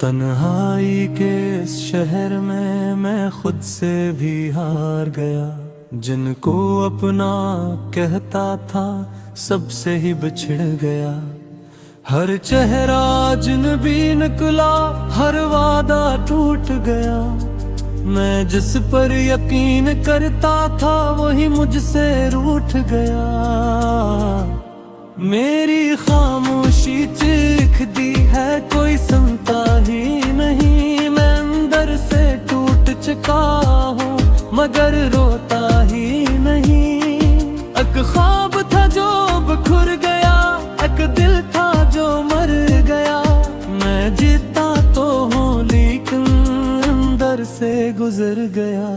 तन्हाई के इस शहर में मैं खुद से भी हार गया। जिनको अपना कहता था सबसे ही बिछड़ गया। हर चेहरा अजनबी निकला, हर वादा टूट गया। मैं जिस पर यकीन करता था वही मुझसे रूठ गया। मेरी खामोशी चीख दी है, कोई सुनता ही नहीं। मैं अंदर से टूट चुका हूँ मगर रोता ही नहीं। एक ख्वाब था जो बिखर गया, एक दिल था जो मर गया। मैं जीता तो हूँ लेकिन अंदर से गुजर गया।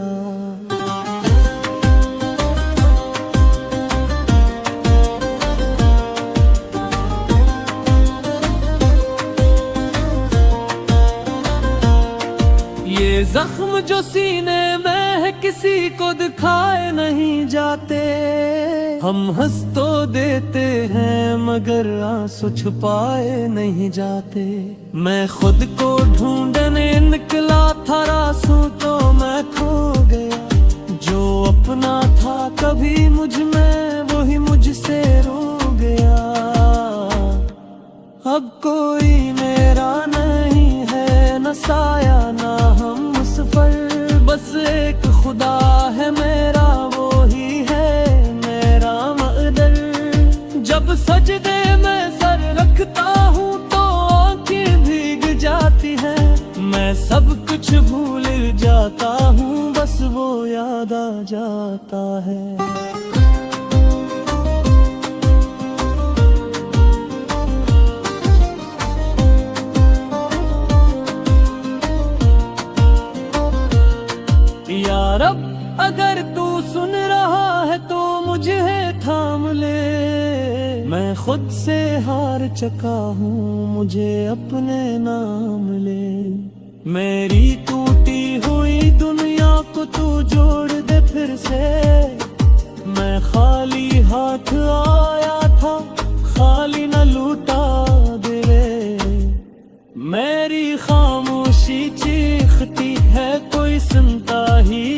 ये जख्म जो सीने में है किसी को दिखाए नहीं जाते। हम हंस तो देते हैं मगर आंसू छुपाए नहीं जाते। मैं खुद को ढूंढने निकला था, रासू तो मैं खो गया। जो अपना था कभी मुझ में वही मुझसे रो गया। अब कोई मेरा नहीं है, न साया ना हम मुसफर। बस एक खुदा है मेरा, वो ही है मेरा मक़दर। जब सजदे में सर रखता हूँ तो आँखें भीग जाती हैं। मैं सब कुछ भूल जाता हूँ, बस वो याद आ जाता है। यार अब अगर तू सुन रहा है तो मुझे थाम ले। मैं खुद से हार चुका हूँ, मुझे अपने नाम ले। मेरी टूटी हुई दुनिया को तू जोड़ दे फिर से। मैं खाली हाथ आया था, खाली न लूटा दे। मेरी खामोशी चीखती है, कोई सुनता ही